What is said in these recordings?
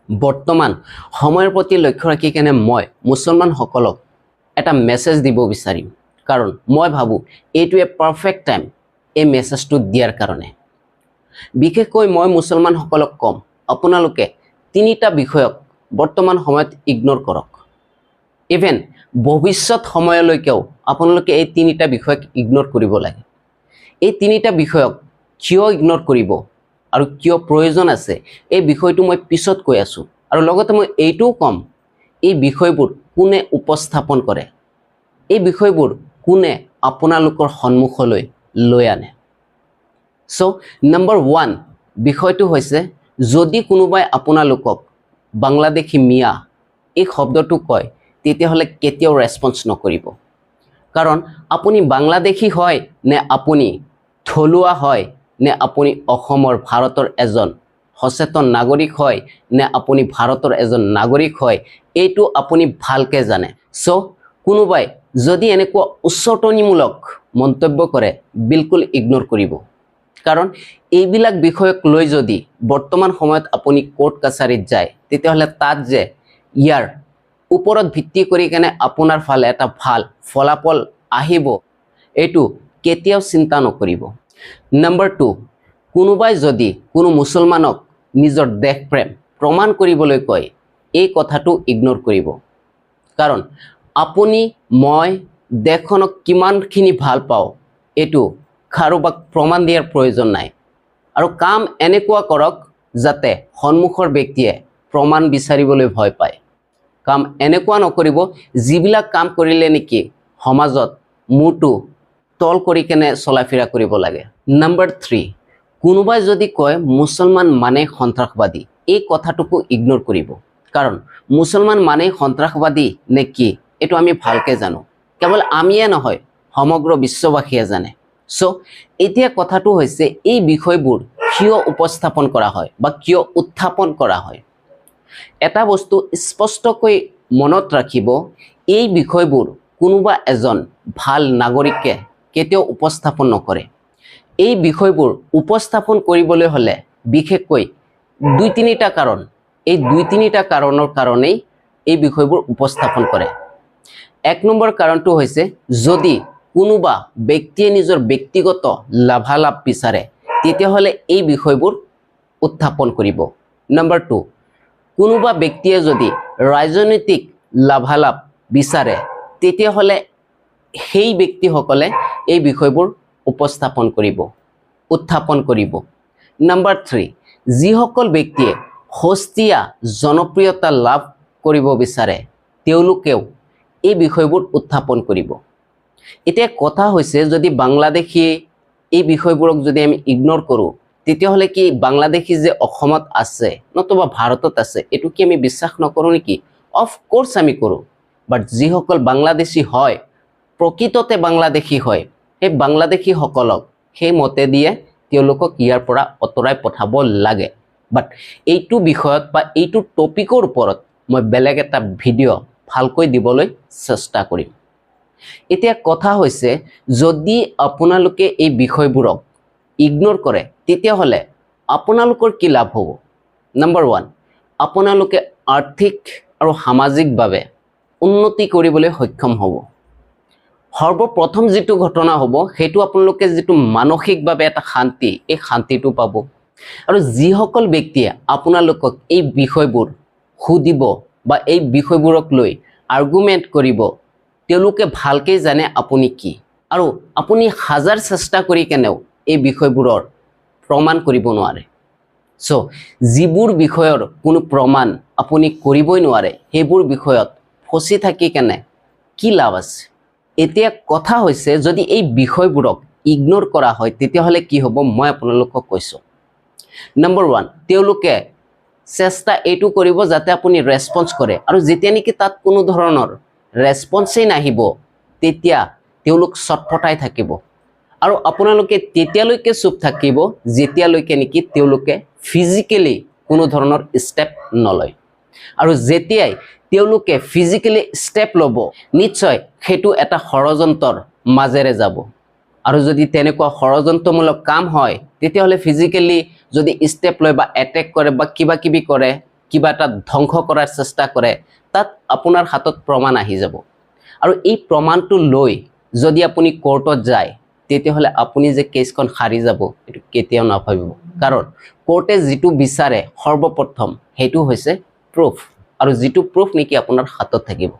বৰ্তমান সময়ৰ প্ৰতি লক্ষ্য ৰাখি কেনে মই মুছলমানসকলক এটা মেছেজ দিব বিচাৰিম, কাৰণ মই ভাবোঁ এইটোৱে পাৰফেক্ট টাইম এই মেছেজটো দিয়াৰ কাৰণে। বিশেষকৈ মই মুছলমানসকলক ক'ম, আপোনালোকে তিনিটা বিষয়ক বৰ্তমান সময়ত ইগনোৰ কৰক। ইভেন ভৱিষ্যত সময়লৈকেও আপোনালোকে এই তিনিটা বিষয়ক ইগনোৰ কৰিব লাগে। এই তিনিটা বিষয়ক কিয় ইগনোৰ কৰিব আৰু কিয় প্ৰয়োজন আছে এই বিষয়টো মই পিছত কৈ আছোঁ, আৰু লগতে মই এইটোও ক'ম এই বিষয়বোৰ কোনে উপস্থাপন কৰে, এই বিষয়বোৰ কোনে আপোনালোকৰ সন্মুখলৈ লৈ আনে। সো নম্বৰ 1 বিষয়টো হৈছে, যদি কোনোবাই আপোনালোকক বাংলাদেশী মিয়া এই শব্দটো কয় তেতিয়াহ'লে কেতিয়াও ৰেছপন্স নকৰিব, কাৰণ আপুনি বাংলাদেশী হয় নে আপুনি থলুৱা হয় নে আপুনি অসমৰ ভাৰতৰ এজন সচেতন নাগৰিক হয় নে আপুনি ভাৰতৰ এজন নাগৰিক হয় এইটো আপুনি ভালকৈ জানে। সো কোনোবাই যদি এনেকুৱা উচ্চতনিমূলক মন্তব্য কৰে বিলকুল ইগনোৰ কৰিব, কাৰণ এইবিলাক বিষয়ক লৈ যদি বৰ্তমান সময়ত আপুনি কোৰ্ট কাছাৰীত যায় তেতিয়াহ'লে তাত যে ইয়াৰ ওপৰত ভিত্তি কৰি কেনে আপোনাৰ ফালে এটা ভাল ফলাফল আহিব এইটো কেতিয়াও চিন্তা নকৰিব। নম্বৰ 2, কোনোবাই যদি কোনো মুছলমানক নিজৰ দেশ প্ৰেম প্ৰমাণ কৰিবলৈ কয় এই কথাটো ইগনোৰ কৰিব, কাৰণ আপুনি মই দেশখনক কিমানখিনি ভাল পাওঁ এইটো কাৰোবাক প্ৰমাণ দিয়াৰ প্ৰয়োজন নাই, আৰু কাম এনেকুৱা কৰক যাতে সন্মুখৰ ব্যক্তিয়ে প্ৰমাণ বিচাৰিবলৈ ভয় পায়। কাম এনেকুৱা নকৰিব যিবিলাক কাম কৰিলে নেকি সমাজত মূৰটো তল কৰি কেনে চলা ফিৰা কৰিব লাগে। নম্বৰ 3, কোনোবাই যদি কয় মুছলমান মানে সন্ত্ৰাসবাদী এই কথাটোকো ইগনোৰ কৰিব, কাৰণ মুছলমান মানে সন্ত্ৰাসবাদী নে কি এইটো আমি ভালকৈ জানো, কেৱল আমিয়ে নহয় সমগ্ৰ বিশ্ববাসীয়ে জানে। সো এতিয়া কথাটো হৈছে এই বিষয়বোৰ কিয় উপস্থাপন কৰা হয় বা কিয় উত্থাপন কৰা হয়। এটা বস্তু স্পষ্টকৈ মনত ৰাখিব, এই বিষয়বোৰ কোনোবা এজন ভাল নাগৰিকে কেতিয়াও উপস্থাপন নকৰে। এই বিষয়বোৰ উপস্থাপন কৰিবলৈ হ'লে বিশেষকৈ 2-3টা কাৰণ, এই 2-3টা কাৰণৰ কাৰণেই এই বিষয়বোৰ উপস্থাপন কৰে। 1 নম্বৰ কাৰণটো হৈছে, যদি কোনোবা ব্যক্তিয়ে নিজৰ ব্যক্তিগত লাভালাভ বিচাৰে তেতিয়াহ'লে এই বিষয়বোৰ উত্থাপন কৰিব। নম্বৰ 2, কোনোবা ব্যক্তিয়ে যদি ৰাজনৈতিক লাভালাভ বিচাৰে তেতিয়াহ'লে সেই ব্যক্তিসকলে এই বিষয়বোৰ উপস্থাপন কৰিব, উত্থাপন কৰিব। নম্বৰ 3, যিসকল ব্যক্তিয়ে সস্তীয়া জনপ্ৰিয়তা লাভ কৰিব বিচাৰে তেওঁলোকেও এই বিষয়বোৰ উত্থাপন কৰিব। এতিয়া কথা হৈছে, যদি বাংলাদেশী এই বিষয়বোৰক যদি আমি ইগনোৰ কৰোঁ তেতিয়াহ'লে কি বাংলাদেশী যে অসমত আছে নতুবা ভাৰতত আছে এইটো কি আমি বিশ্বাস নকৰোঁ নেকি? অফক'ৰ্ছ আমি কৰোঁ, বাট যিসকল বাংলাদেশী হয় প্ৰকৃততে বাংলাদেশী হয় সেই বাংলাদেশীসকলক সেই মতে দিয়ে তেওঁলোকক ইয়াৰ পৰা অতৰাই পঠাব লাগে। বাট এইটো বিষয়ত বা এইটো টপিকৰ ওপৰত মই বেলেগ এটা ভিডিঅ' ভালকৈ দিবলৈ চেষ্টা কৰিম। এতিয়া কথা হৈছে, যদি আপোনালোকে এই বিষয়বোৰক ইগনোৰ কৰে তেতিয়াহ'লে আপোনালোকৰ কি লাভ হ'ব? নম্বৰ 1, আপোনালোকে আৰ্থিক আৰু সামাজিকভাৱে উন্নতি কৰিবলৈ সক্ষম হ'ব। সৰ্বপ্ৰথম যিটো ঘটনা হ'ব সেইটো আপোনালোকে যিটো মানসিকভাৱে এটা শান্তি, এই শান্তিটো পাব। আৰু যিসকল ব্যক্তিয়ে আপোনালোকক এই বিষয়বোৰ সুধিব বা এই বিষয়বোৰক লৈ আৰ্গুমেণ্ট কৰিব তেওঁলোকে ভালকৈ জানে আপুনি কি, আৰু আপুনি হাজাৰ চেষ্টা কৰি কেনেও এই বিষয়বোৰৰ প্ৰমাণ কৰিব নোৱাৰে। সো যিবোৰ বিষয়ৰ কোনো প্ৰমাণ আপুনি কৰিবই নোৱাৰে সেইবোৰ বিষয়ত ফচি থাকি কেনে কি লাভ আছে? এতিয়া কথা হৈছে, যদি এই বিষয়বোৰক ইগনোৰ কৰা হয় তেতিয়াহ'লে কি হ'ব মই আপোনালোকক কৈছোঁ। নম্বৰ 1, তেওঁলোকে চেষ্টা এইটো কৰিব যাতে আপুনি ৰেছপন্স কৰে, আৰু যেতিয়া নেকি তাত কোনো ধৰণৰ ৰেছপন্সেই নাহিব তেতিয়া তেওঁলোক চটফটাই থাকিব, আৰু আপোনালোকে তেতিয়ালৈকে চুপ থাকিব যেতিয়ালৈকে নেকি তেওঁলোকে ফিজিকেলি কোনো ধৰণৰ ষ্টেপ নলয়। আৰু যেতিয়াই তেওঁলোকে ফিজিকেলি ষ্টেপ ল'ব নিশ্চয় সেইটো এটা ষড়যন্ত্ৰৰ মাজেৰে যাব, আৰু যদি তেনেকুৱা ষড়যন্ত্ৰমূলক কাম হয় তেতিয়াহ'লে ফিজিকেলি যদি ষ্টেপ লয় বা এটেক কৰে বা কিবা কিবি কৰে কিবা এটা ধ্বংস কৰাৰ চেষ্টা কৰে, তাত আপোনাৰ হাতত প্ৰমাণ আহি যাব। আৰু এই প্ৰমাণটো লৈ যদি আপুনি কোৰ্টত যায়, তেতিয়াহ'লে আপুনি যে কেছখন হাৰি যাব এইটো কেতিয়াও নাভাবিব। কাৰণ কোৰ্টে যিটো বিচাৰে সৰ্বপ্ৰথম সেইটো হৈছে প্ৰুফ, আৰু যিটো প্ৰুফ নেকি আপোনাৰ হাতত থাকিব।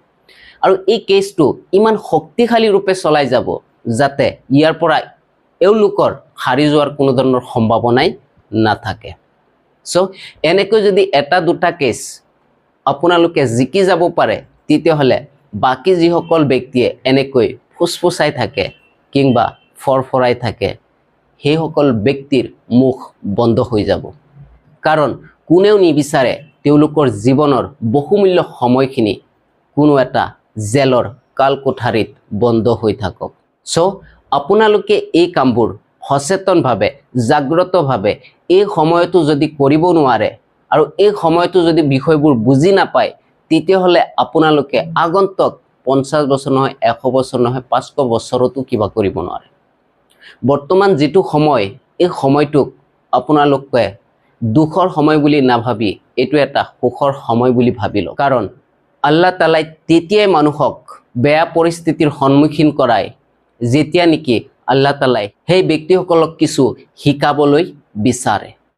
আৰু এই কেছটো ইমান শক্তিশালী ৰূপে চলাই যাব যাতে ইয়াৰ পৰা এওঁলোকৰ হাৰি যোৱাৰ কোনো ধৰণৰ সম্ভাৱনাই নাথাকে। সো এনেকৈ যদি এটা দুটা কেছ আপোনালোকে জিকি যাব পাৰে, তেতিয়াহ'লে বাকী যিসকল ব্যক্তিয়ে এনেকৈ ফুসফুসাই থাকে কিংবা ফৰফৰাই থাকে, সেইসকল ব্যক্তিৰ মুখ বন্ধ হৈ যাব। কাৰণ কোনেও নিবিচাৰে তেওঁলোকৰ জীৱনৰ বহুমূল্য সময়খিনি কোনো এটা জেলৰ কালকোঠাৰীত বন্ধ হৈ থাকক। সো আপোনালোকে এই কামবোৰ সচেতনভাৱে, জাগ্ৰতভাৱে এই সময়তো যদি কৰিব নোৱাৰে আৰু এই সময়তো যদি বিষয়বোৰ বুজি নাপায়, তেতিয়াহ'লে আপোনালোকে আগন্তুক 50 বছৰ নহয়, 100 বছৰ নহয়, 500 বছৰতো কিবা কৰিব নোৱাৰে। বৰ্তমান যিটো সময়, এই সময়টোক আপোনালোকে দুখৰ সময় বুলি নাভাবি এইটো এটা সুখৰ সময় বুলি ভাবি লওক। কাৰণ আল্লাহ তাআলাই তেতিয়াই মানুহক বেয়া পৰিস্থিতিৰ সন্মুখীন কৰায় যেতিয়া নেকি আল্লাহ তাআলাই সেই ব্যক্তিসকলক কিছু শিকাবলৈ বিচাৰে।